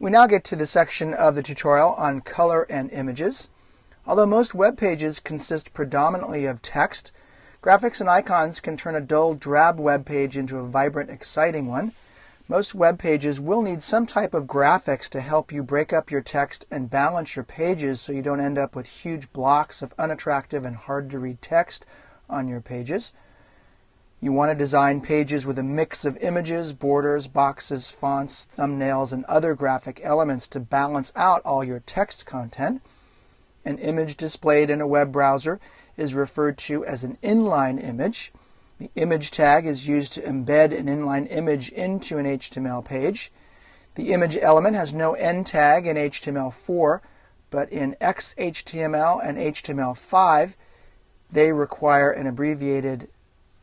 We now get to the section of the tutorial on color and images. Although most web pages consist predominantly of text, graphics and icons can turn a dull, drab web page into a vibrant, exciting one. Most web pages will need some type of graphics to help you break up your text and balance your pages so you don't end up with huge blocks of unattractive and hard to read text on your pages. You want to design pages with a mix of images, borders, boxes, fonts, thumbnails, and other graphic elements to balance out all your text content. An image displayed in a web browser is referred to as an inline image. The image tag is used to embed an inline image into an HTML page. The image element has no end tag in HTML4, but in XHTML and HTML5, they require an abbreviated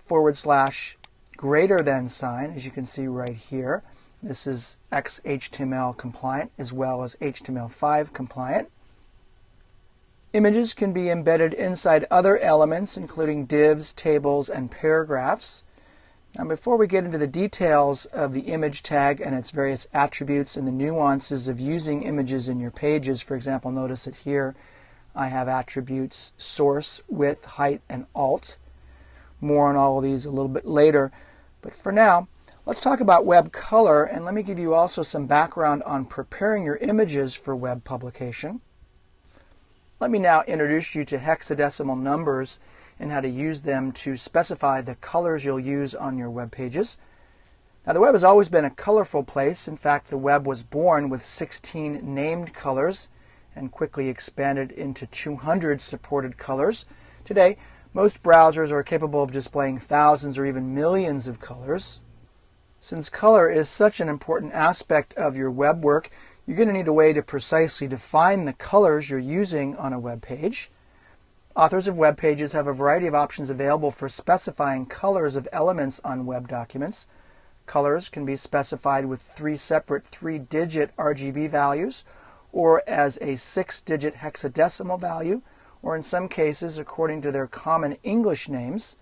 /greater than sign, as you can see right here. This is XHTML compliant as well as HTML5 compliant. Images can be embedded inside other elements, including divs, tables, and paragraphs. Now, before we get into the details of the image tag and its various attributes and the nuances of using images in your pages, for example, notice that here I have attributes source, width, height, and alt. More on all of these a little bit later. But for now, let's talk about web color, and let me give you also some background on preparing your images for web publication. Let me now introduce you to hexadecimal numbers and how to use them to specify the colors you'll use on your web pages. Now, the web has always been a colorful place. In fact, the web was born with 16 named colors and quickly expanded into 200 supported colors. Today, most browsers are capable of displaying thousands or even millions of colors. Since color is such an important aspect of your web work, you're going to need a way to precisely define the colors you're using on a web page. Authors of web pages have a variety of options available for specifying colors of elements on web documents. Colors can be specified with 3 separate 3-digit RGB values, or as a 6-digit hexadecimal value, or in some cases according to their common English names.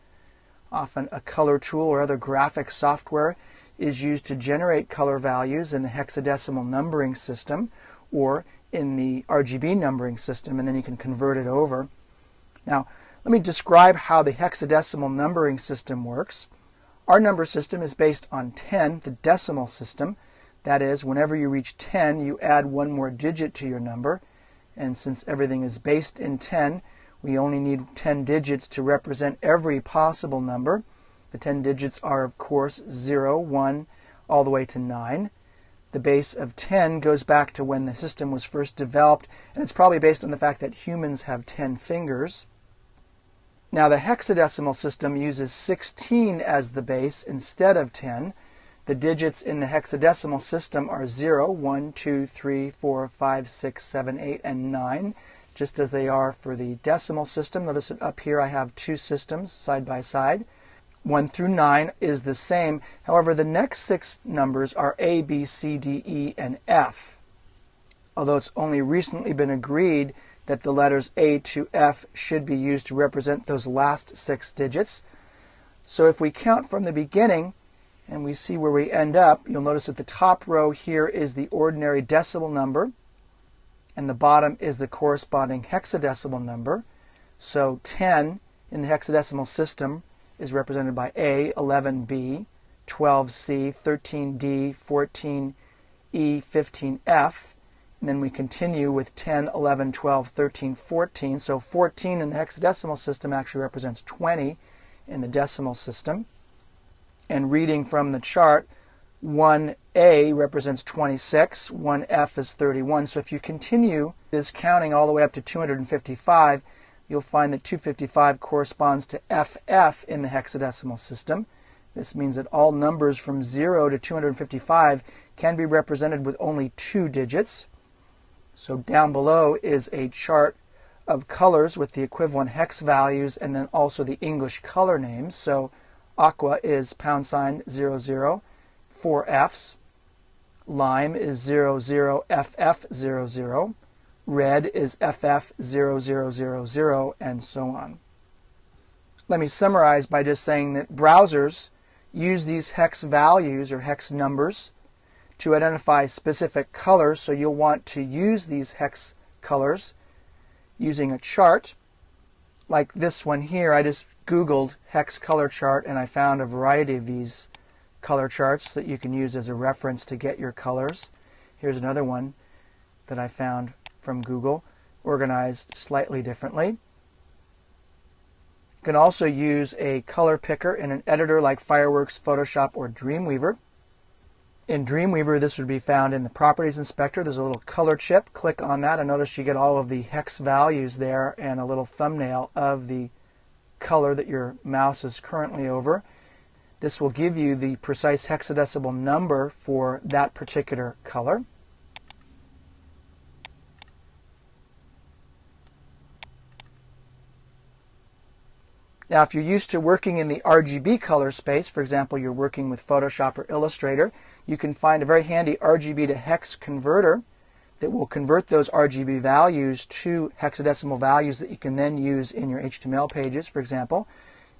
Often a color tool or other graphic software is used to generate color values in the hexadecimal numbering system or in the RGB numbering system, and then you can convert it over. Now, let me describe how the hexadecimal numbering system works. Our number system is based on 10, the decimal system. That is, whenever you reach 10, you add one more digit to your number. And since everything is based in 10, we only need 10 digits to represent every possible number. The 10 digits are, of course, 0, 1, all the way to 9. The base of 10 goes back to when the system was first developed, and it's probably based on the fact that humans have 10 fingers. Now, the hexadecimal system uses 16 as the base instead of 10. The digits in the hexadecimal system are 0, 1, 2, 3, 4, 5, 6, 7, 8, and 9, just as they are for the decimal system. Notice that up here I have 2 systems side by side. 1 through 9 is the same. However, the next 6 numbers are A, B, C, D, E, and F. Although it's only recently been agreed that the letters A to F should be used to represent those last 6 digits. So if we count from the beginning and we see where we end up, you'll notice that the top row here is the ordinary decimal number and the bottom is the corresponding hexadecimal number. So 10 in the hexadecimal system is represented by A, 11B, 12C, 13D, 14E, 15F, and then we continue with 10, 11, 12, 13, 14. So 14 in the hexadecimal system actually represents 20 in the decimal system. And reading from the chart, 1A represents 26, 1F is 31. So if you continue this counting all the way up to 255, you'll find that 255 corresponds to FF in the hexadecimal system. This means that all numbers from 0 to 255 can be represented with only 2 digits. So down below is a chart of colors with the equivalent hex values and then also the English color names. So aqua is #00, 4 Fs. Lime is 00FF00. Red is FF0000, and so on. Let me summarize by just saying that browsers use these hex values or hex numbers to identify specific colors. So you'll want to use these hex colors using a chart like this one here. I just Googled hex color chart and I found a variety of these color charts that you can use as a reference to get your colors. Here's another one that I found from Google, organized slightly differently. You can also use a color picker in an editor like Fireworks, Photoshop, or Dreamweaver. In Dreamweaver, this would be found in the Properties Inspector. There's a little color chip. Click on that and notice you get all of the hex values there and a little thumbnail of the color that your mouse is currently over. This will give you the precise hexadecimal number for that particular color. Now, if you're used to working in the RGB color space, for example, you're working with Photoshop or Illustrator, you can find a very handy RGB to hex converter that will convert those RGB values to hexadecimal values that you can then use in your HTML pages. For example,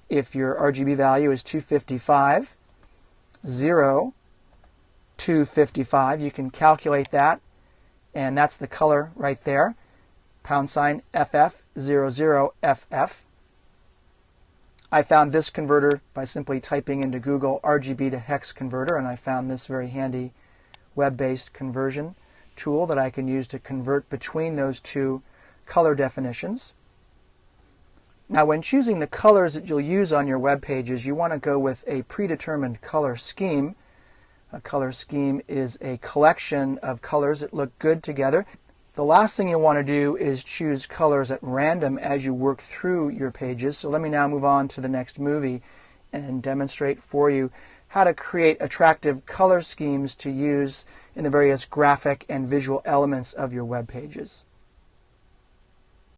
if your RGB value is 255, 0, 255, you can calculate that, and that's the color right there, $FF00FF. I found this converter by simply typing into Google RGB to hex converter, and I found this very handy web-based conversion tool that I can use to convert between those two color definitions. Now, when choosing the colors that you'll use on your web pages, you want to go with a predetermined color scheme. A color scheme is a collection of colors that look good together. The last thing you'll want to do is choose colors at random as you work through your pages. So let me now move on to the next movie and demonstrate for you how to create attractive color schemes to use in the various graphic and visual elements of your web pages.